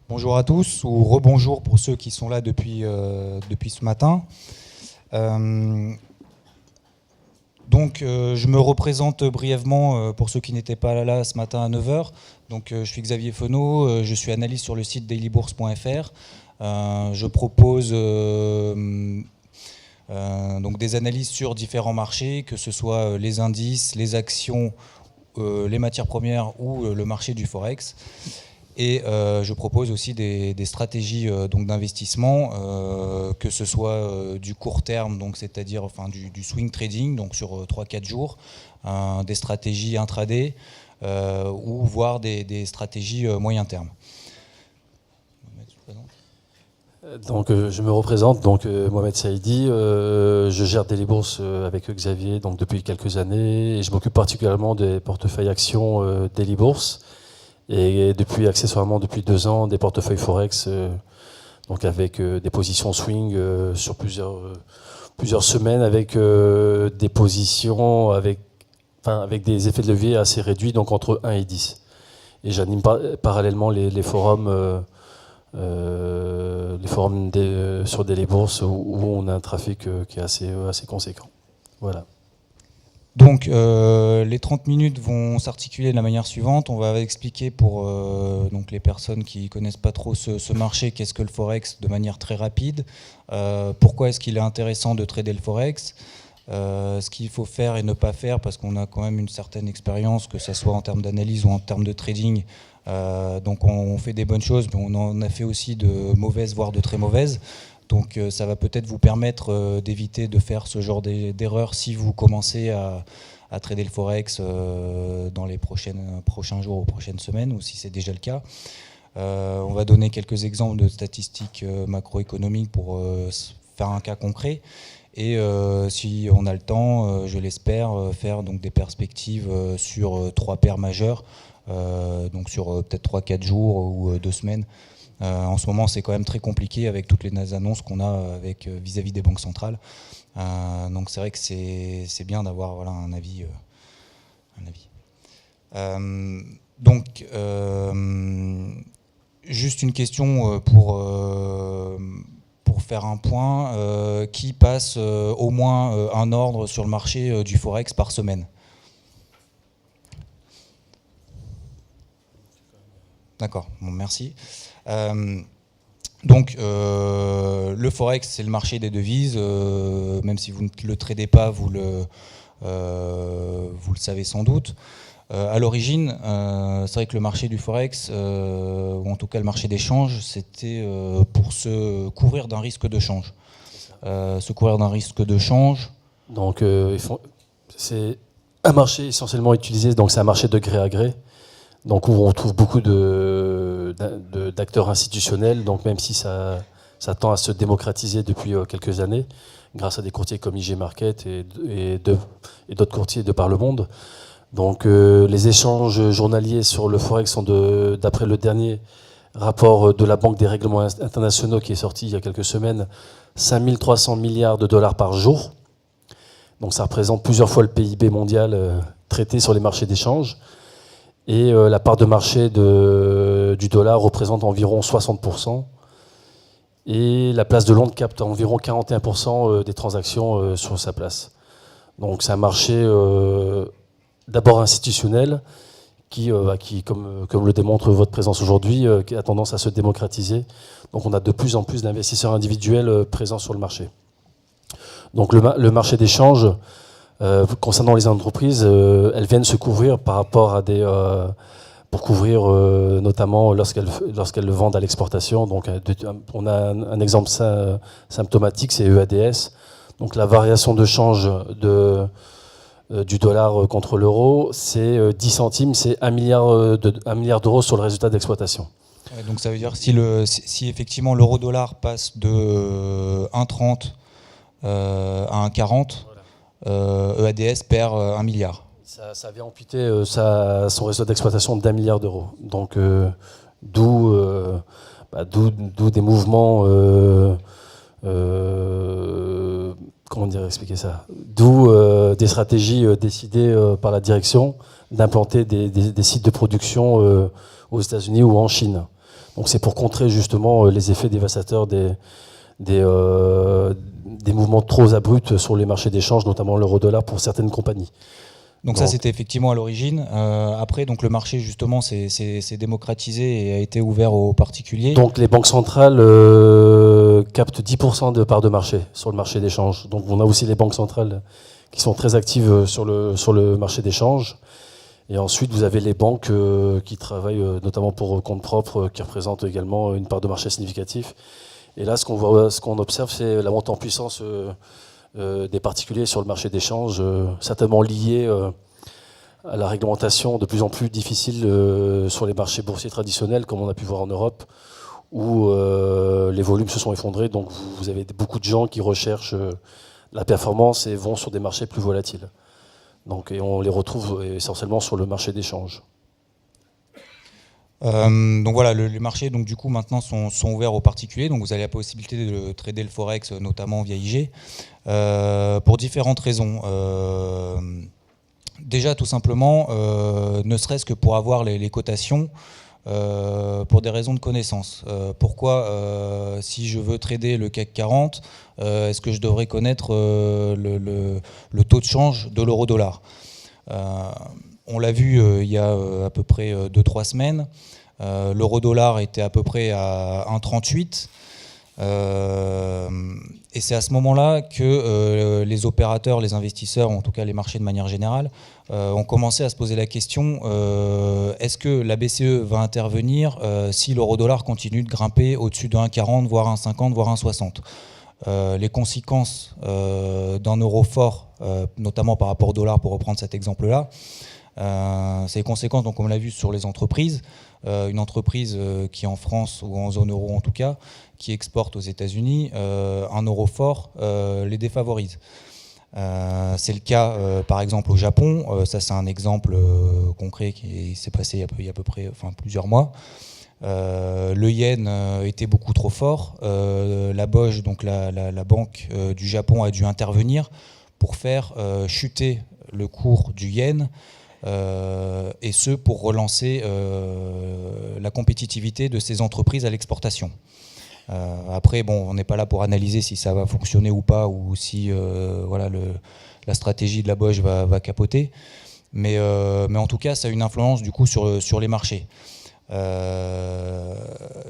Bonjour à tous, ou rebonjour pour ceux qui sont là depuis ce matin. Je me représente brièvement pour ceux qui n'étaient pas là ce matin à 9 heures. Je suis Xavier Fenot, je suis analyste sur le site dailybourse.fr. Je propose des analyses sur différents marchés, que ce soit les indices, les actions, les matières premières ou le marché du Forex. Et je propose aussi des stratégies d'investissement, que ce soit du court terme, c'est-à-dire du swing trading, donc sur 3-4 jours, des stratégies intraday, ou voire des stratégies moyen terme. Je me représente, Mohamed Saïdi, je gère Dailybourse avec Xavier depuis quelques années et je m'occupe particulièrement des portefeuilles actions Dailybourse et accessoirement depuis 2 ans des portefeuilles Forex, avec des positions swing sur plusieurs semaines avec des positions avec des effets de levier assez réduits, donc entre 1 et 10. Et j'anime parallèlement les forums. Sur Dailybourse où on a un trafic qui est assez conséquent. Voilà. Les 30 minutes vont s'articuler de la manière suivante. On va expliquer pour les personnes qui ne connaissent pas trop ce marché, qu'est-ce que le Forex de manière très rapide, pourquoi est-ce qu'il est intéressant de trader le Forex, ce qu'il faut faire et ne pas faire, parce qu'on a quand même une certaine expérience, que ce soit en termes d'analyse ou en termes de trading. On fait des bonnes choses, mais on en a fait aussi de mauvaises, voire de très mauvaises. Ça va peut-être vous permettre d'éviter de faire ce genre d'erreurs si vous commencez à trader le Forex dans les prochains jours ou prochaines semaines, ou si c'est déjà le cas. On va donner quelques exemples de statistiques macroéconomiques pour faire un cas concret. Et si on a le temps, je l'espère, faire des perspectives sur 3 paires majeures, sur peut-être 3-4 jours ou 2 semaines. En ce moment, c'est quand même très compliqué avec toutes les annonces qu'on a vis-à-vis des banques centrales. C'est vrai que c'est bien d'avoir un avis. Juste une question pour faire un point. Qui passe au moins un ordre sur le marché du Forex par semaine ? D'accord, bon, merci. Le Forex, c'est le marché des devises. Même si vous ne le tradez pas, vous le savez sans doute. À l'origine, c'est vrai que le marché du Forex, ou en tout cas le marché des changes, c'était pour se couvrir d'un risque de change. Se couvrir d'un risque de change. C'est un marché essentiellement utilisé, c'est un marché de gré à gré. Où on trouve beaucoup d'acteurs institutionnels, même si ça tend à se démocratiser depuis quelques années, grâce à des courtiers comme IG Market et d'autres courtiers de par le monde. Les échanges journaliers sur le Forex sont d'après le dernier rapport de la Banque des règlements internationaux qui est sorti il y a quelques semaines, 5300 milliards de dollars par jour. Ça représente plusieurs fois le PIB mondial traité sur les marchés d'échange. Et la part de marché du dollar représente environ 60%. Et la place de Londres capte environ 41% des transactions sur sa place. C'est un marché d'abord institutionnel qui comme le démontre votre présence aujourd'hui, qui a tendance à se démocratiser. On a de plus en plus d'investisseurs individuels présents sur le marché. Le marché d'échange, concernant les entreprises, elles viennent se couvrir par rapport à pour couvrir notamment lorsqu'elles le vendent à l'exportation. On a un exemple symptomatique, c'est EADS. La variation de change du dollar contre l'euro, c'est 10 centimes, c'est 1 milliard d'euros sur le résultat d'exploitation. Ça veut dire si effectivement l'euro-dollar passe de 1,30 à 1,40, EADS perd 1 milliard. Ça vient amputer son résultat d'exploitation d'1 milliard d'euros. D'où des mouvements. Comment expliquer ça ? D'où des stratégies décidées par la direction d'implanter des sites de production aux États-Unis ou en Chine. Donc c'est pour contrer justement les effets dévastateurs des mouvements trop abrupts sur les marchés d'échange, notamment l'euro-dollar pour certaines compagnies. Donc ça, c'était effectivement à l'origine. Après, donc le marché justement s'est démocratisé et a été ouvert aux particuliers. Donc les banques centrales captent 10% de parts de marché sur le marché d'échange. Donc on a aussi les banques centrales qui sont très actives sur le marché d'échange. Et ensuite, vous avez les banques qui travaillent notamment pour compte propre, qui représentent également une part de marché significative. Et là, ce qu'on observe, c'est la montée en puissance des particuliers sur le marché d'échange, certainement liée à la réglementation de plus en plus difficile sur les marchés boursiers traditionnels, comme on a pu voir en Europe, où les volumes se sont effondrés. Donc vous avez beaucoup de gens qui recherchent la performance et vont sur des marchés plus volatiles. Donc, et on les retrouve essentiellement sur le marché d'échange. Donc voilà, les marchés donc du coup maintenant sont ouverts aux particuliers, donc vous avez la possibilité de trader le forex notamment via IG pour différentes raisons. Déjà tout simplement, ne serait-ce que pour avoir les cotations, pour des raisons de connaissance. Pourquoi si je veux trader le CAC 40, est-ce que je devrais connaître le taux de change de l'euro-dollar? On l'a vu il y a à peu près 2-3 semaines. L'euro-dollar était à peu près à 1,38. Et c'est à ce moment-là que les opérateurs, les investisseurs, en tout cas les marchés de manière générale, ont commencé à se poser la question est-ce que la BCE va intervenir si l'euro-dollar continue de grimper au-dessus de 1,40, voire 1,50, voire 1,60 ? Les conséquences d'un euro fort, notamment par rapport au dollar, pour reprendre cet exemple-là, c'est les conséquences, donc, comme on l'a vu, sur les entreprises. Une entreprise qui en France, ou en zone euro en tout cas, qui exporte aux États-Unis, un euro fort les défavorise. C'est le cas par exemple au Japon. Ça c'est un exemple concret qui s'est passé il y a à peu près plusieurs mois. Le yen était beaucoup trop fort. La BOJ, donc la banque du Japon, a dû intervenir pour faire chuter le cours du yen, et ce pour relancer la compétitivité de ces entreprises à l'exportation. Après, bon, on n'est pas là pour analyser si ça va fonctionner ou pas, ou si voilà, la stratégie de la BOJ va capoter. Mais en tout cas, ça a une influence du coup sur les marchés.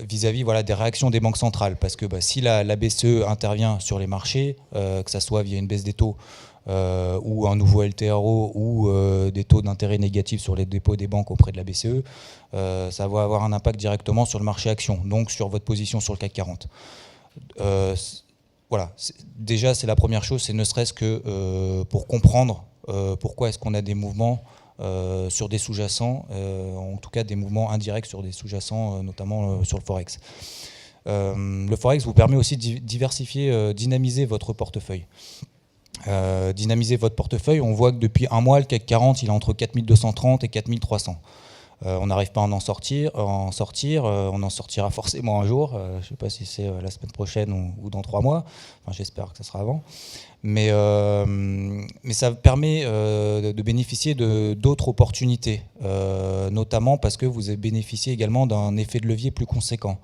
Vis-à-vis voilà, des réactions des banques centrales. Parce que si la BCE intervient sur les marchés, que ça soit via une baisse des taux, ou un nouveau LTRO, ou des taux d'intérêt négatifs sur les dépôts des banques auprès de la BCE, ça va avoir un impact directement sur le marché action, donc sur votre position sur le CAC 40. Voilà, déjà c'est la première chose, c'est ne serait-ce que pour comprendre pourquoi est-ce qu'on a des mouvements sur des sous-jacents, en tout cas des mouvements indirects sur des sous-jacents, notamment sur le Forex. Le Forex vous permet aussi de diversifier, dynamiser votre portefeuille. Dynamiser votre portefeuille, on voit que depuis un mois, le CAC 40, il est entre 4230 et 4300. On n'arrive pas à en sortir, on en sortira forcément un jour, je ne sais pas si c'est la semaine prochaine ou dans 3 mois, enfin, j'espère que ça sera avant. Mais ça permet de bénéficier d'autres opportunités, notamment parce que vous avez bénéficié également d'un effet de levier plus conséquent.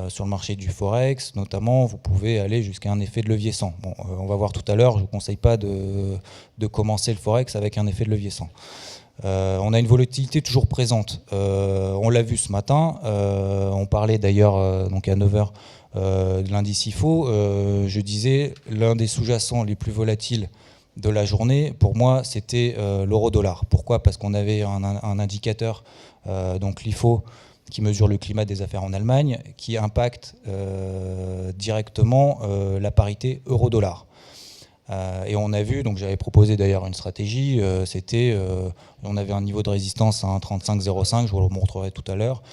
Sur le marché du Forex, notamment, vous pouvez aller jusqu'à un effet de levier 100. Bon, on va voir tout à l'heure, je ne vous conseille pas de commencer le Forex avec un effet de levier 100. On a une volatilité toujours présente. On l'a vu ce matin, on parlait d'ailleurs donc à 9h de l'indice IFO. Je disais, l'un des sous-jacents les plus volatiles de la journée, pour moi, c'était l'euro-dollar. Pourquoi ? Parce qu'on avait un indicateur, donc l'IFO, qui mesure le climat des affaires en Allemagne, qui impacte directement la parité euro-dollar. Et on a vu, donc j'avais proposé d'ailleurs une stratégie, on avait un niveau de résistance à 1,3505, je vous le montrerai tout à l'heure.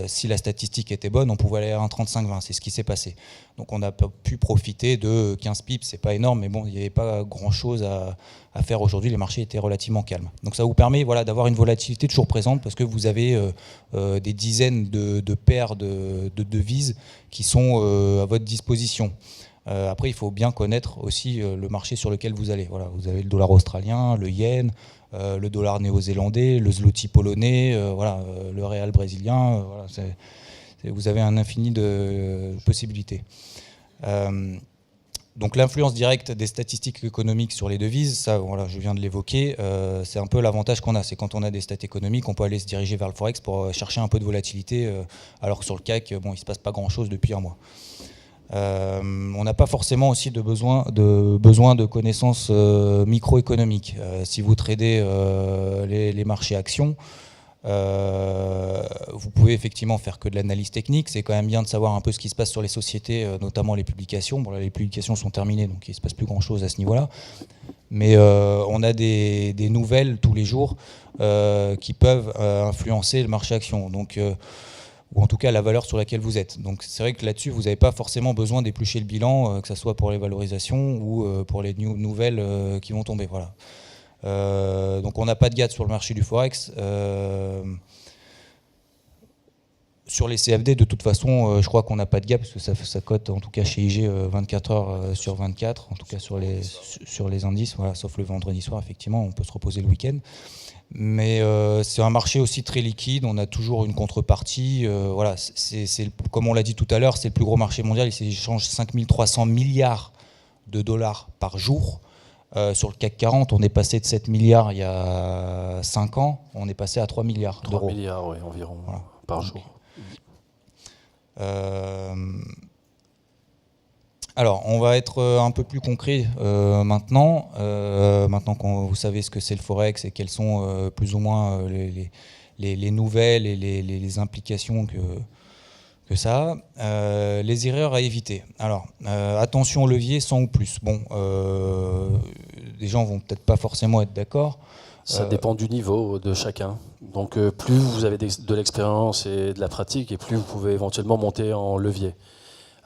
Si la statistique était bonne, on pouvait aller à 1,3520, c'est ce qui s'est passé. Donc on a pu profiter de 15 pips, c'est pas énorme, mais bon, il n'y avait pas grand-chose à faire aujourd'hui, les marchés étaient relativement calmes. Donc ça vous permet voilà, d'avoir une volatilité toujours présente, parce que vous avez des dizaines de paires de devises qui sont à votre disposition. Après, il faut bien connaître aussi le marché sur lequel vous allez. Voilà, vous avez le dollar australien, le yen, le dollar néo-zélandais, le zloty polonais, le réal brésilien. Vous avez un infini de possibilités. Donc l'influence directe des statistiques économiques sur les devises, ça, voilà, je viens de l'évoquer, c'est un peu l'avantage qu'on a. C'est quand on a des stats économiques, on peut aller se diriger vers le Forex pour chercher un peu de volatilité, alors que sur le CAC, il ne se passe pas grand-chose depuis un mois. On n'a pas forcément aussi besoin de connaissances microéconomiques. Si vous tradez les marchés actions, vous pouvez effectivement faire que de l'analyse technique. C'est quand même bien de savoir un peu ce qui se passe sur les sociétés, notamment les publications. Bon, là, les publications sont terminées, donc il ne se passe plus grand-chose à ce niveau-là. Mais on a des nouvelles tous les jours qui peuvent influencer le marché action. Donc, ou en tout cas la valeur sur laquelle vous êtes. Donc c'est vrai que là-dessus, vous n'avez pas forcément besoin d'éplucher le bilan, que ce soit pour les valorisations ou pour les nouvelles qui vont tomber. Voilà. Donc on n'a pas de gap sur le marché du Forex. Sur les CFD, de toute façon, je crois qu'on n'a pas de gap, parce que ça cote, en tout cas chez IG, 24 heures sur 24, en tout cas sur les indices, voilà, sauf le vendredi soir, effectivement, on peut se reposer le week-end. Mais c'est un marché aussi très liquide, on a toujours une contrepartie. Voilà, comme on l'a dit tout à l'heure, c'est le plus gros marché mondial, il s'échange 5300 milliards de dollars par jour. Sur le CAC 40, on est passé de 7 milliards il y a 5 ans, on est passé à 3 milliards d'euros. 3 milliards, oui, environ, voilà, par jour. Alors, on va être un peu plus concret maintenant. Maintenant que vous savez ce que c'est le Forex et quelles sont plus ou moins les nouvelles et les implications que ça a. Les erreurs à éviter. Alors, attention au levier 100 ou plus. Bon, les gens vont peut-être pas forcément être d'accord. Ça dépend du niveau de chacun. Donc plus vous avez de l'expérience et de la pratique, et plus vous pouvez éventuellement monter en levier.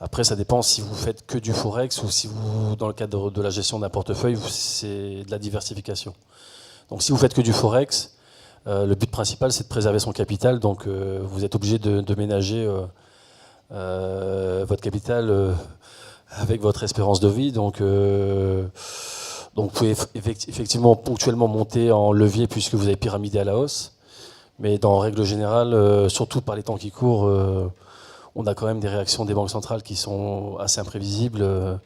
Après, ça dépend si vous faites que du Forex ou si vous, dans le cadre de la gestion d'un portefeuille, c'est de la diversification. Donc si vous faites que du Forex, le but principal, c'est de préserver son capital. Donc vous êtes obligé de ménager votre capital avec votre espérance de vie. Donc vous pouvez effectivement ponctuellement monter en levier puisque vous avez pyramidé à la hausse. Mais dans règle générale, surtout par les temps qui courent, on a quand même des réactions des banques centrales qui sont assez imprévisibles.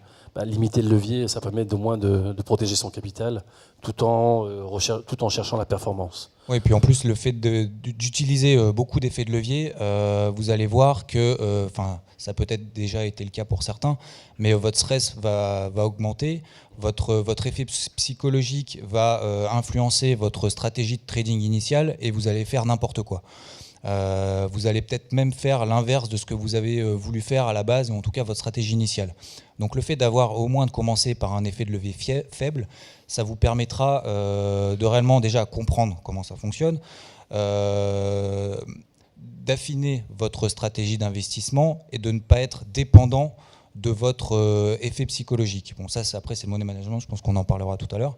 Limiter le levier, ça permet au moins de protéger son capital tout en cherchant la performance. Oui, et puis en plus, le fait d'utiliser beaucoup d'effets de levier, vous allez voir que, ça a peut-être déjà été le cas pour certains, mais votre stress va augmenter, votre effet psychologique va influencer votre stratégie de trading initiale et vous allez faire n'importe quoi. Vous allez peut-être même faire l'inverse de ce que vous avez voulu faire à la base, ou en tout cas votre stratégie initiale. Donc le fait d'avoir au moins de commencer par un effet de levier faible, ça vous permettra de réellement déjà comprendre comment ça fonctionne, d'affiner votre stratégie d'investissement et de ne pas être dépendant de votre effet psychologique. Bon, ça, après, c'est le money management, je pense qu'on en parlera tout à l'heure.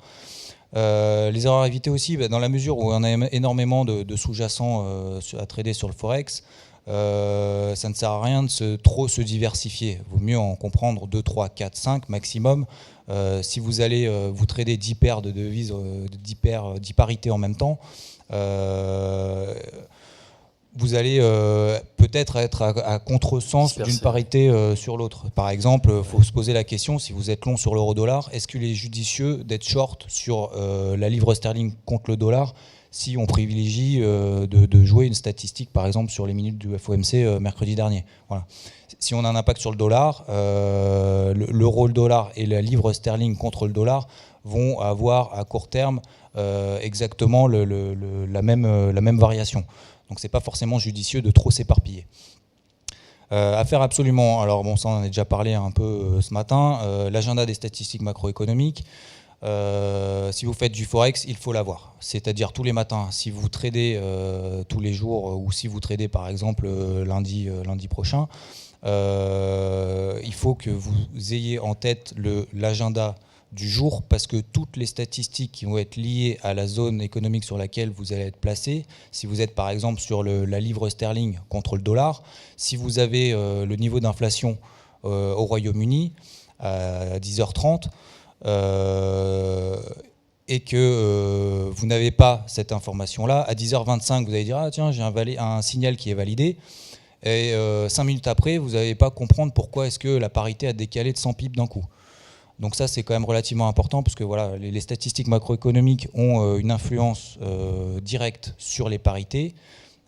Les erreurs à éviter aussi, dans la mesure où on a énormément de sous-jacents à trader sur le Forex, ça ne sert à rien de trop se diversifier. Il vaut mieux en comprendre 2, 3, 4, 5 maximum. Si vous allez vous trader 10 paires de devises, 10 parités en même temps, vous allez peut-être être à contresens d'une parité sur l'autre. Par exemple, il faut se poser la question, si vous êtes long sur l'euro-dollar, est-ce qu'il est judicieux d'être short sur la livre sterling contre le dollar si on privilégie de jouer une statistique, par exemple, sur les minutes du FOMC mercredi dernier. Voilà. Si on a un impact sur le dollar, l'euro, le dollar et la livre sterling contre le dollar vont avoir à court terme exactement la même variation. Donc c'est pas forcément judicieux de trop s'éparpiller. À faire absolument, alors bon, ça on en a déjà parlé un peu ce matin, l'agenda des statistiques macroéconomiques. Si vous faites du Forex, il faut l'avoir. C'est-à-dire tous les matins, si vous tradez tous les jours, ou si vous tradez par exemple lundi prochain, il faut que vous ayez en tête l'agenda du jour, parce que toutes les statistiques qui vont être liées à la zone économique sur laquelle vous allez être placé, si vous êtes par exemple sur la livre sterling contre le dollar, si vous avez le niveau d'inflation au Royaume-Uni, à 10h30, et que vous n'avez pas cette information-là, à 10h25, vous allez dire « Ah tiens, j'ai un signal qui est validé », et 5 minutes après, vous n'allez pas comprendre pourquoi est-ce que la parité a décalé de 100 pips d'un coup. Donc ça, c'est quand même relativement important, parce que voilà, les statistiques macroéconomiques ont une influence directe sur les parités,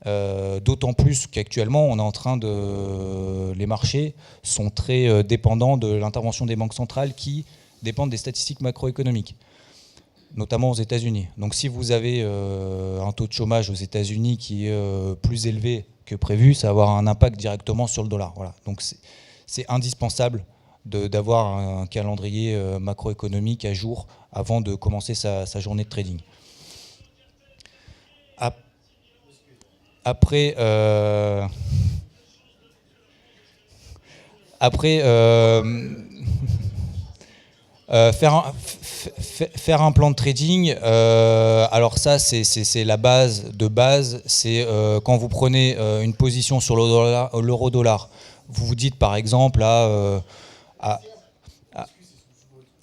d'autant plus qu'actuellement, on est en train de... Les marchés sont très dépendants de l'intervention des banques centrales qui dépendent des statistiques macroéconomiques, notamment aux États-Unis. Donc si vous avez un taux de chômage aux États-Unis qui est plus élevé que prévu, ça va avoir un impact directement sur le dollar. Voilà. Donc c'est indispensable d'avoir un calendrier macroéconomique à jour avant de commencer sa journée de trading. Après, faire un plan de trading, alors ça c'est la base de base, c'est quand vous prenez une position sur l'euro-dollar, vous vous dites par exemple à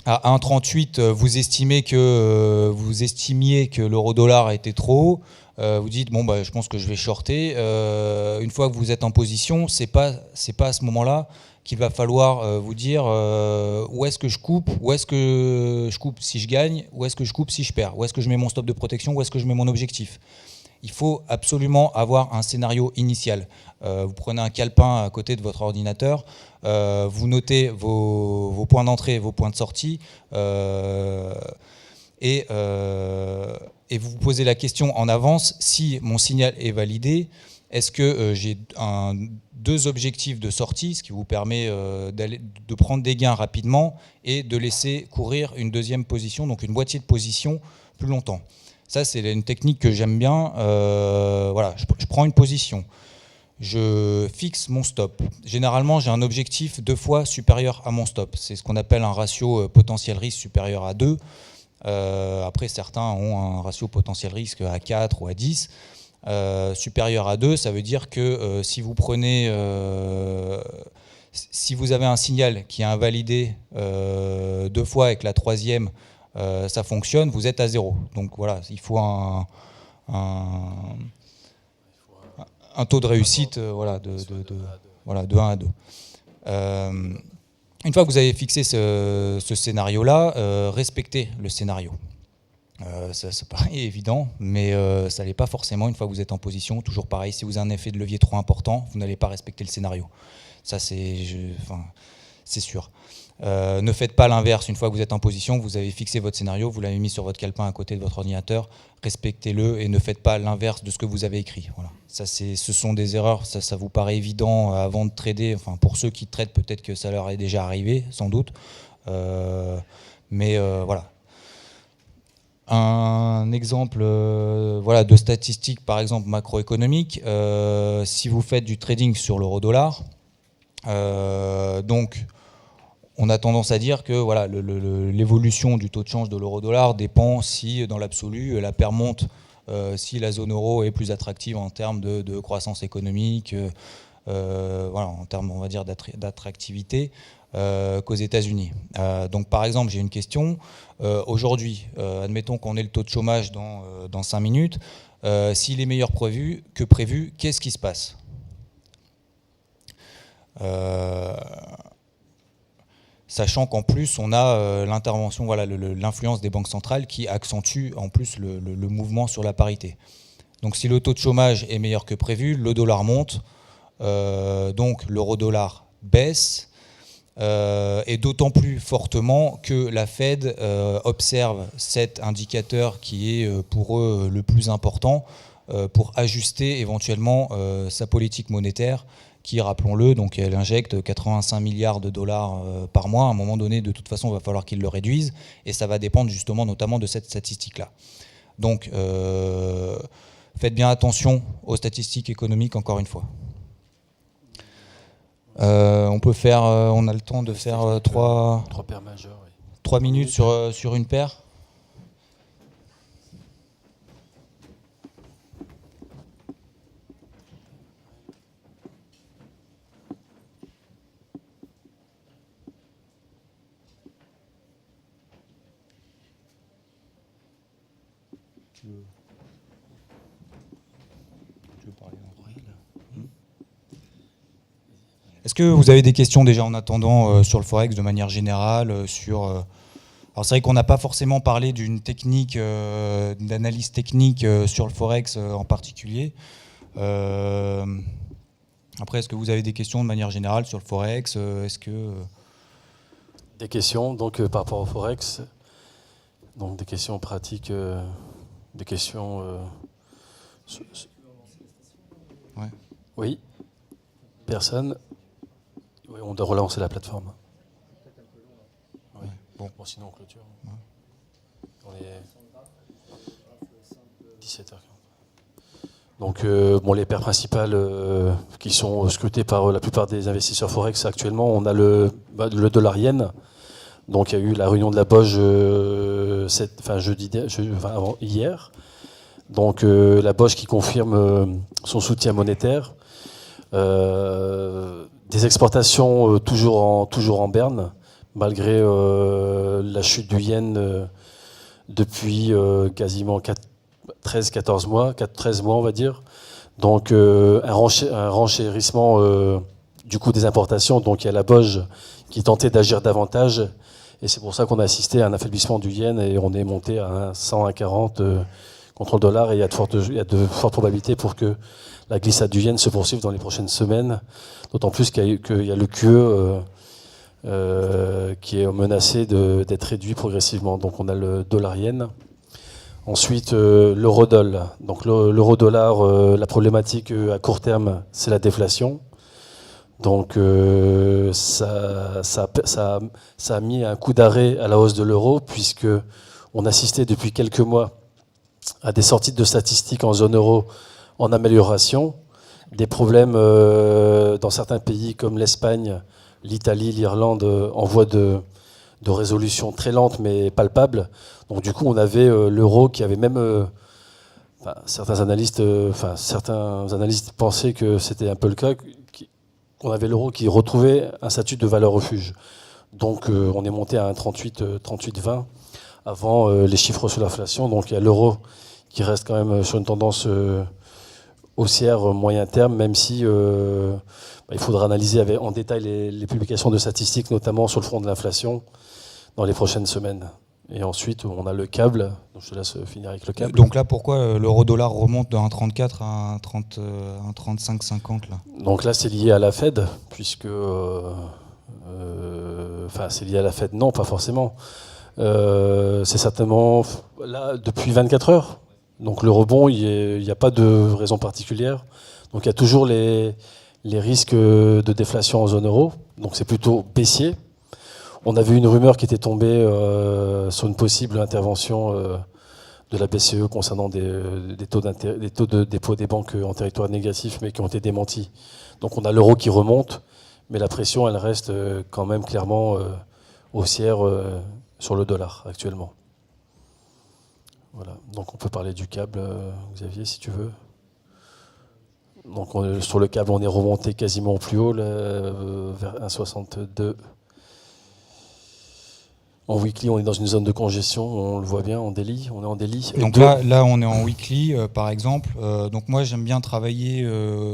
1,38, vous estimiez que l'euro-dollar était trop haut, vous dites bon bah je pense que je vais shorter. Une fois que vous êtes en position, c'est pas à ce moment-là qu'il va falloir vous dire où est-ce que je coupe, où est-ce que je coupe si je gagne, où est-ce que je coupe si je perds, où est-ce que je mets mon stop de protection, où est-ce que je mets mon objectif. Il faut absolument avoir un scénario initial. Vous prenez un calepin à côté de votre ordinateur, vous notez vos points d'entrée, vos points de sortie, et vous vous posez la question en avance, si mon signal est validé, est-ce que j'ai deux objectifs de sortie, ce qui vous permet de prendre des gains rapidement et de laisser courir une deuxième position, donc une moitié de position plus longtemps. Ça, c'est une technique que j'aime bien. Voilà, je prends une position, je fixe mon stop. Généralement, j'ai un objectif 2 fois supérieur à mon stop. C'est ce qu'on appelle un ratio potentiel risque supérieur à 2. Après, certains ont un ratio potentiel risque à 4 ou à 10. Supérieur à 2, ça veut dire que si vous prenez... si vous avez un signal qui est invalidé 2 fois et que la troisième, ça fonctionne, vous êtes à 0. Donc voilà, il faut un taux de réussite voilà, de 1 à 2. Une fois que vous avez fixé ce scénario-là, respectez le scénario. Ça paraît évident, mais ça ne l'est pas forcément une fois que vous êtes en position. Toujours pareil, si vous avez un effet de levier trop important, vous n'allez pas respecter le scénario. Ça, c'est sûr. Ne faites pas l'inverse. Une fois que vous êtes en position, vous avez fixé votre scénario, vous l'avez mis sur votre calepin à côté de votre ordinateur, respectez-le et ne faites pas l'inverse de ce que vous avez écrit. Voilà. Ça, ce sont des erreurs, ça vous paraît évident avant de trader. Enfin, pour ceux qui tradent, peut-être que ça leur est déjà arrivé, sans doute. Mais voilà. Un exemple voilà, de statistiques, par exemple macroéconomiques, si vous faites du trading sur l'euro-dollar, donc on a tendance à dire que voilà, l'évolution du taux de change de l'euro-dollar dépend si, dans l'absolu, la paire monte, si la zone euro est plus attractive en termes de croissance économique, voilà, en termes, on va dire, d'attractivité qu'aux États-Unis. Donc, par exemple, j'ai une question. Aujourd'hui, admettons qu'on ait le taux de chômage dans 5 minutes. S'il est meilleur que prévu, qu'est-ce qui se passe ? Sachant qu'en plus, on a l'intervention, voilà, l'influence des banques centrales qui accentue en plus le mouvement sur la parité. Donc si le taux de chômage est meilleur que prévu, le dollar monte, donc l'euro-dollar baisse, et d'autant plus fortement que la Fed observe cet indicateur qui est pour eux le plus important pour ajuster éventuellement sa politique monétaire qui, rappelons-le, donc elle injecte 85 milliards de dollars par mois. À un moment donné, de toute façon, il va falloir qu'ils le réduisent et ça va dépendre justement notamment de cette statistique-là. Donc faites bien attention aux statistiques économiques encore une fois. On peut faire, on a le temps de faire 3 paires majeures. Oui. 3 minutes sur une paire. Tu veux parler Est-ce que vous avez des questions déjà en attendant sur le Forex de manière générale Alors c'est vrai qu'on n'a pas forcément parlé d'une technique, d'analyse technique sur le Forex en particulier. Après, est-ce que vous avez des questions de manière générale sur le Forex Des questions donc par rapport au Forex, donc des questions pratiques, des questions. Ouais. Oui. Personne. Oui, on doit relancer la plateforme. Oui. Bon, sinon on clôture. Ouais. On est 17h40. Donc, les paires principales qui sont scrutées par la plupart des investisseurs Forex actuellement, on a le dollar yen. Donc, il y a eu la réunion de la BOJ hier. Donc, la BOJ qui confirme son soutien monétaire. Des exportations toujours en berne, malgré la chute du yen depuis quasiment 13 mois on va dire. Donc un renchérissement du coût des importations. Donc il y a la BOJ qui tentait d'agir davantage et c'est pour ça qu'on a assisté à un affaiblissement du yen et on est monté à 101,40 contre le dollar et il y a de fortes probabilités pour que la glissade du yen se poursuive dans les prochaines semaines, d'autant plus qu'il y a le QE qui est menacé d'être réduit progressivement. Donc on a le dollar yen. Ensuite, l'euro-dollar. Donc l'euro-dollar, la problématique à court terme, c'est la déflation. Donc ça a mis un coup d'arrêt à la hausse de l'euro, puisque on assistait depuis quelques mois à des sorties de statistiques en zone euro en amélioration, des problèmes dans certains pays comme l'Espagne, l'Italie, l'Irlande en voie de résolution très lente mais palpable. Donc du coup, on avait l'euro qui avait même... certains analystes pensaient que c'était un peu le cas, qu'on avait l'euro qui retrouvait un statut de valeur refuge. Donc on est monté à un 38,20 avant les chiffres sur l'inflation. Donc il y a l'euro qui reste quand même sur une tendance haussière moyen terme, même si il faudra analyser en détail les publications de statistiques, notamment sur le front de l'inflation, dans les prochaines semaines. Et ensuite, on a le câble. Donc je te laisse finir avec le câble. Donc là, pourquoi l'euro-dollar remonte de 1,34 à un 35,50 là ? Donc là, c'est lié à la Fed, puisque... c'est lié à la Fed, non, pas forcément. C'est certainement là depuis 24 heures. Donc le rebond, il n'y a pas de raison particulière. Donc il y a toujours les risques de déflation en zone euro. Donc c'est plutôt baissier. On avait une rumeur qui était tombée sur une possible intervention de la BCE concernant des taux de dépôt des banques en territoire négatif, mais qui ont été démentis. Donc on a l'euro qui remonte, mais la pression, elle reste quand même clairement haussière sur le dollar actuellement. Voilà. Donc on peut parler du câble, Xavier, si tu veux. Donc sur le câble, on est remonté quasiment au plus haut, là, vers 1,62. En weekly, on est dans une zone de congestion, on le voit bien, on est en daily. Donc là, on est en weekly, par exemple. Donc moi, j'aime bien travailler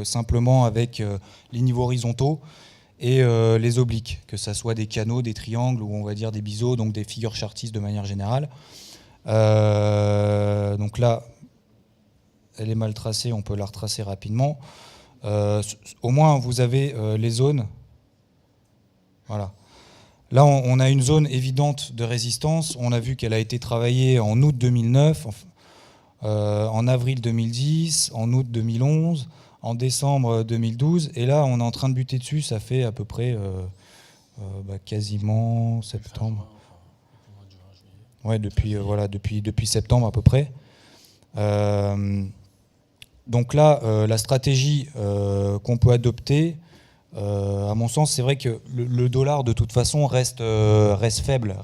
simplement avec les niveaux horizontaux et les obliques, que ça soit des canaux, des triangles ou on va dire des biseaux, donc des figures chartistes de manière générale. Donc là, elle est mal tracée, on peut la retracer rapidement. Au moins, vous avez les zones. Voilà. Là, on a une zone évidente de résistance. On a vu qu'elle a été travaillée en août 2009, en avril 2010, en août 2011, en décembre 2012. Et là, on est en train de buter dessus. Ça fait à peu près quasiment septembre. Ouais, depuis septembre à peu près. Donc là, la stratégie qu'on peut adopter, à mon sens, c'est vrai que le dollar de toute façon reste faible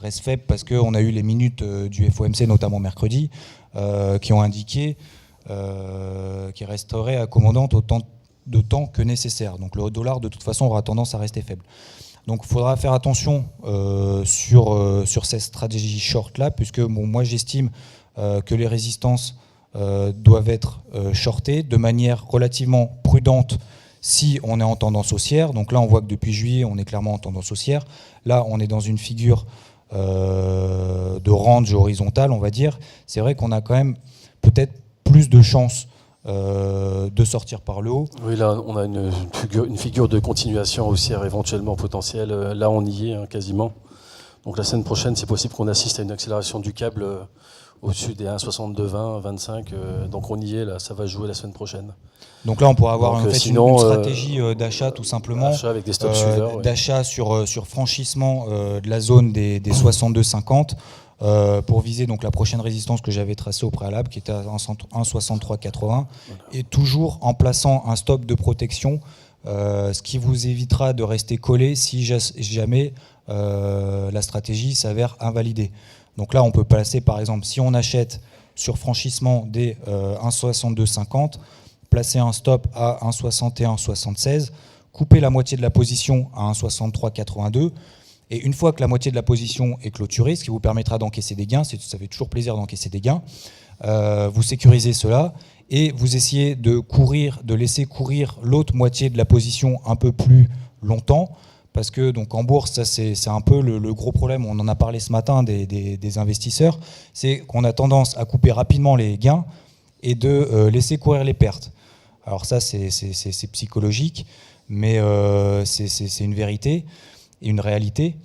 parce qu'on a eu les minutes du FOMC, notamment mercredi, qui ont indiqué qu'il resterait accommodante autant de temps que nécessaire. Donc le dollar de toute façon aura tendance à rester faible. Donc il faudra faire attention sur cette stratégie short-là, puisque bon, moi j'estime que les résistances doivent être shortées de manière relativement prudente si on est en tendance haussière. Donc là on voit que depuis juillet on est clairement en tendance haussière. Là on est dans une figure de range horizontale, on va dire. C'est vrai qu'on a quand même peut-être plus de chances de sortir par le haut. Oui, là, on a une figure de continuation haussière éventuellement potentielle. Là, on y est hein, quasiment. Donc la semaine prochaine, c'est possible qu'on assiste à une accélération du câble au-dessus des 1,6220, 25. Donc on y est, là, ça va jouer la semaine prochaine. Donc là, on pourra avoir Donc, en fait, sinon, une stratégie d'achat tout simplement. Achat avec des stop suiveurs. D'achat sur franchissement de la zone des 62,50 pour viser donc la prochaine résistance que j'avais tracée au préalable, qui était à 1,6380. Voilà. Et toujours en plaçant un stop de protection, ce qui vous évitera de rester collé si jamais la stratégie s'avère invalidée. Donc là, on peut placer, par exemple, si on achète sur franchissement des 1,6250, placer un stop à 1,6176, couper la moitié de la position à 1,6382, et une fois que la moitié de la position est clôturée, ce qui vous permettra d'encaisser des gains, ça fait toujours plaisir d'encaisser des gains, vous sécurisez cela, et vous essayez de laisser courir l'autre moitié de la position un peu plus longtemps, parce que donc en bourse, ça c'est un peu le gros problème, on en a parlé ce matin des investisseurs, c'est qu'on a tendance à couper rapidement les gains et de laisser courir les pertes. Alors ça c'est psychologique, mais c'est une vérité et une réalité.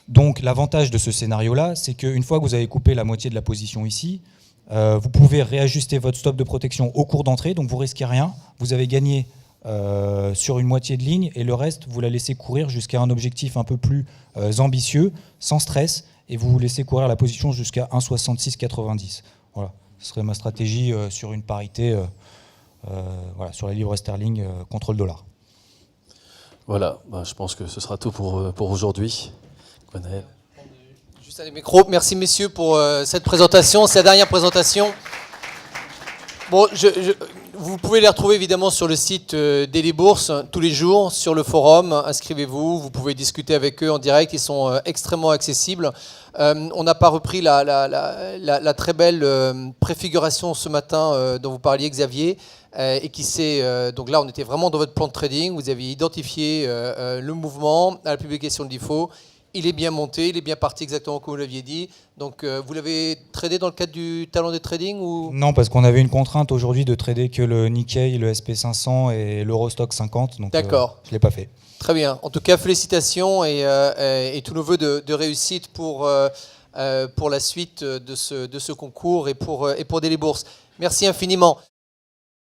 Donc l'avantage de ce scénario-là, c'est qu'une fois que vous avez coupé la moitié de la position ici, vous pouvez réajuster votre stop de protection au cours d'entrée, donc vous risquez rien, vous avez gagné sur une moitié de ligne, et le reste, vous la laissez courir jusqu'à un objectif un peu plus ambitieux, sans stress, et vous laissez courir la position jusqu'à 1,6690. Voilà, ce serait ma stratégie sur une parité, voilà, sur la livre sterling contre le dollar. Voilà, je pense que ce sera tout pour aujourd'hui. Juste à les micros. Merci messieurs pour cette présentation, c'est la dernière présentation. Bon, vous pouvez les retrouver évidemment sur le site Daily Bourse tous les jours, sur le forum. Inscrivez-vous, vous pouvez discuter avec eux en direct, ils sont extrêmement accessibles. On n'a pas repris la très belle préfiguration ce matin dont vous parliez, Xavier, et qui s'est donc là on était vraiment dans votre plan de trading. Vous aviez identifié le mouvement à la publication de l'IFO. Il est bien monté, il est bien parti exactement comme vous l'aviez dit. Donc vous l'avez tradé dans le cadre du talon des trading ou... Non, parce qu'on avait une contrainte aujourd'hui de trader que le Nikkei, le SP500 et l'Eurostock 50. Donc d'accord. Je ne l'ai pas fait. Très bien. En tout cas, félicitations et tous nos voeux de réussite pour la suite de ce concours et pour Daily Bourse. Merci infiniment.